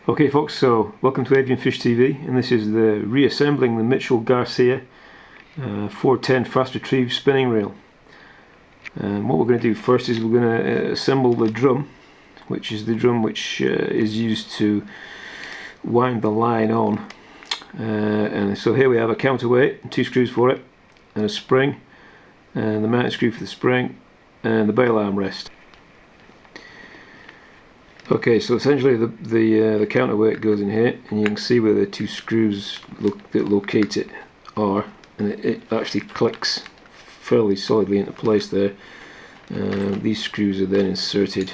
Okay folks, so welcome to Avian Fish TV, and this is the reassembling the Mitchell Garcia 410 fast retrieve spinning reel. And what we're going to do first is we're going to assemble the drum, which is the drum which is used to wind the line on. And so here we have a counterweight, 2 screws for it, and a spring, and the mounting screw for the spring, and the bail arm rest. Okay, so essentially the counterweight goes in here, and you can see where the 2 screws that locate it are, and it actually clicks fairly solidly into place there. These screws are then inserted,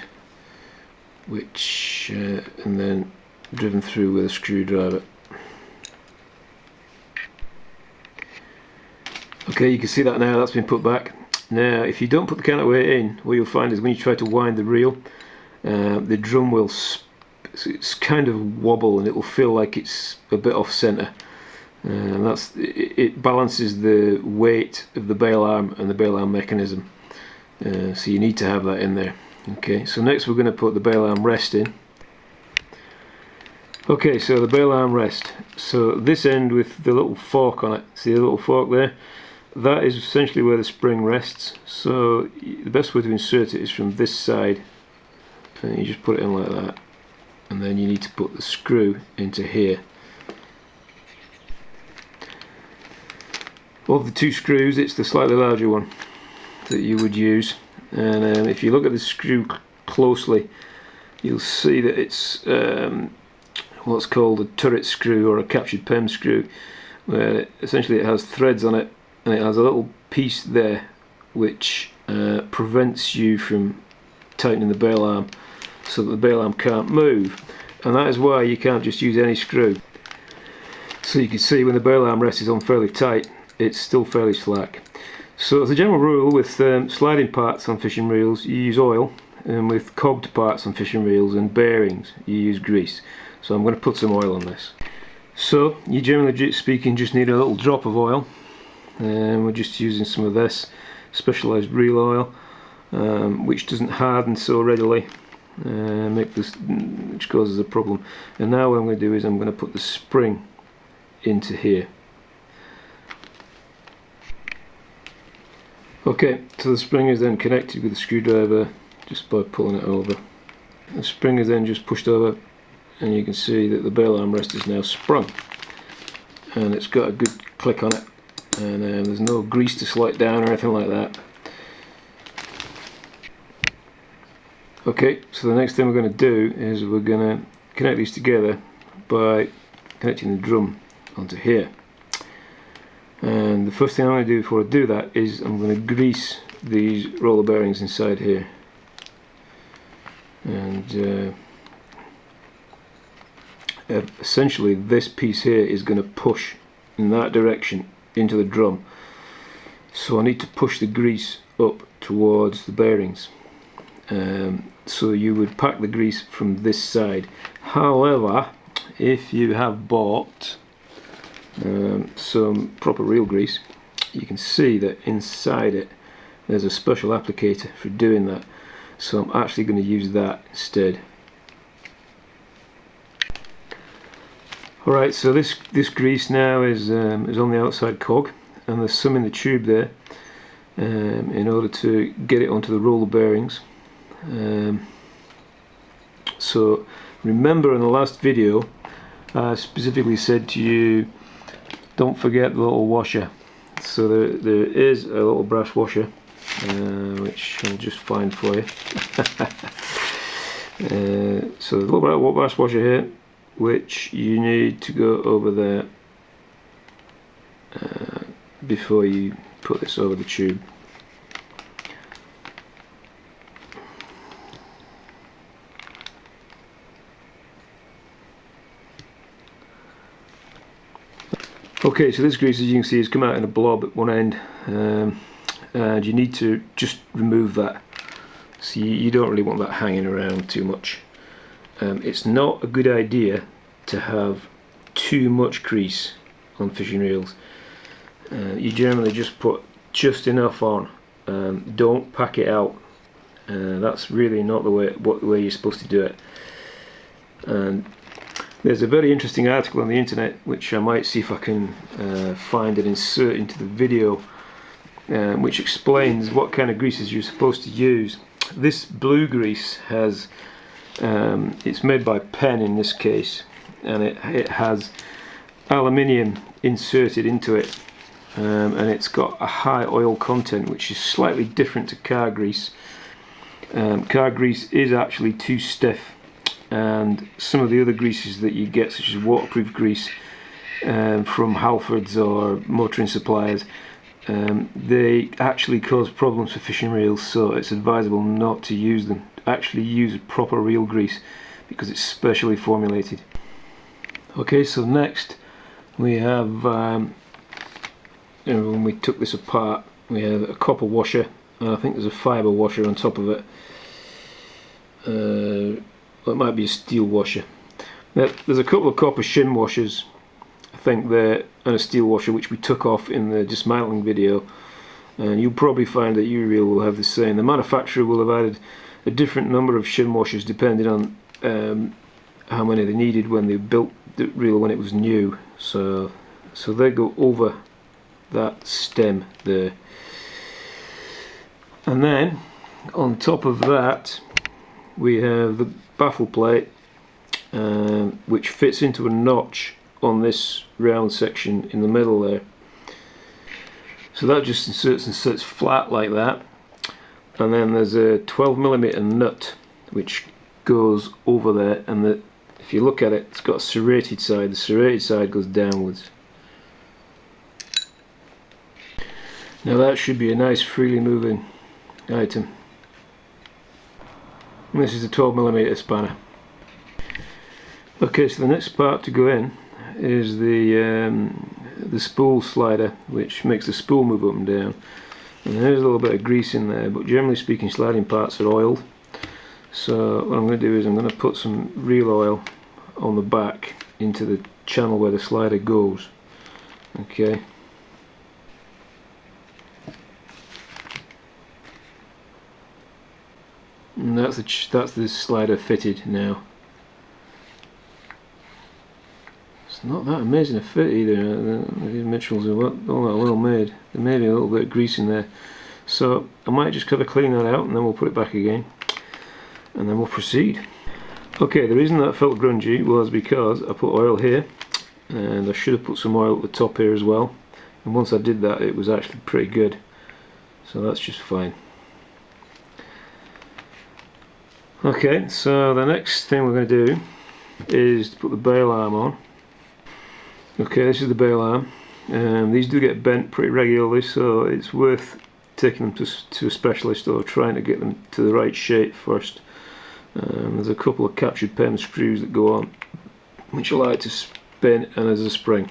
which and then driven through with a screwdriver. Okay, you can see that now, that's been put back. Now, if you don't put the counterweight in, what you'll find is when you try to wind the reel, the drum will it's kind of wobble, and it will feel like it's a bit off center, and it balances the weight of the bail arm and the bail arm mechanism, so you need to have that in there. Okay, so next we're going to put the bail arm rest in. Okay, so the bail arm rest, so this end with the little fork on it, see the little fork there, that is essentially where the spring rests. So the best way to insert it is from this side, and you just put it in like that, and then you need to put the screw into here. Of the 2 screws, it's the slightly larger one that you would use, and if you look at the screw closely, you'll see that it's what's called a turret screw or a captured PEM screw, where essentially it has threads on it, and it has a little piece there which prevents you from tightening the bail arm, so that the bail arm can't move, and that is why you can't just use any screw. So you can see when the bail arm rest is on fairly tight, it's still fairly slack. So as a general rule, with sliding parts on fishing reels you use oil, and with cogged parts on fishing reels and bearings you use grease. So I'm going to put some oil on this. So you generally speaking just need a little drop of oil, and we're just using some of this specialised reel oil, which doesn't harden so readily, which causes a problem. And now what I'm going to do is I'm going to put the spring into here. Okay, so the spring is then connected with the screwdriver just by pulling it over. The spring is then just pushed over, and you can see that the bail arm rest is now sprung, and it's got a good click on it, and there's no grease to slide down or anything like that. Okay, so the next thing we're going to do is we're going to connect these together by connecting the drum onto here. And the first thing I'm going to do before I do that is I'm going to grease these roller bearings inside here. And essentially this piece here is going to push in that direction into the drum. So I need to push the grease up towards the bearings. So you would pack the grease from this side. However, if you have bought some proper reel grease, you can see that inside it there's a special applicator for doing that. So I'm actually going to use that instead. Alright, so this grease now is on the outside cog, and there's some in the tube there in order to get it onto the roller bearings. So remember, in the last video I specifically said to you, don't forget the little washer. So there is a little brass washer, which I'll just find for you. So the little brass washer here, which you need to go over there before you put this over the tube. Okay, so this grease, as you can see, has come out in a blob at one end, and you need to just remove that. So you don't really want that hanging around too much. It's not a good idea to have too much grease on fishing reels. You generally just put just enough on. Don't pack it out. That's really not the way you're supposed to do it. And There's a very interesting article on the internet which I might see if I can find and insert into the video, which explains what kind of greases you're supposed to use. This blue grease has, it's made by Penn in this case, and it has aluminium inserted into it, and it's got a high oil content which is slightly different to car grease. Car grease is actually too stiff, and some of the other greases that you get, such as waterproof grease from Halfords or motoring suppliers, they actually cause problems for fishing reels, so it's advisable not to use them. Actually use a proper reel grease because it's specially formulated. Okay, so next we have, when we took this apart, we have a copper washer, and I think there's a fibre washer on top of it. Well, it might be a steel washer. Now, there's a couple of copper shim washers, I think there, and a steel washer which we took off in the dismantling video, and you'll probably find that your reel will have the same. The manufacturer will have added a different number of shim washers depending on how many they needed when they built the reel when it was new. So they go over that stem there, and then on top of that we have the baffle plate, which fits into a notch on this round section in the middle there. So that just inserts and sits flat like that, and then there's a 12mm nut which goes over there, and if you look at it, it's got a serrated side. The serrated side goes downwards. Now that should be a nice freely moving item. And this is a 12mm spanner. Okay, so the next part to go in is the spool slider, which makes the spool move up and down. And there's a little bit of grease in there, but generally speaking sliding parts are oiled. So what I'm going to do is I'm going to put some reel oil on the back into the channel where the slider goes. Okay. And that's the slider fitted now. It's not that amazing a fit either. These Mitchells are not that well made. There may be a little bit of grease in there. So I might just cut a clean that out and then we'll put it back again. And then we'll proceed. Okay, the reason that felt grungy was because I put oil here, and I should have put some oil at the top here as well. And once I did that, it was actually pretty good. So that's just fine. Okay, so the next thing we're going to do is to put the bail arm on. Okay, this is the bail arm. These do get bent pretty regularly, so it's worth taking them to a specialist or trying to get them to the right shape first. There's a couple of captured pen screws that go on, which allow it to spin, and there's a spring.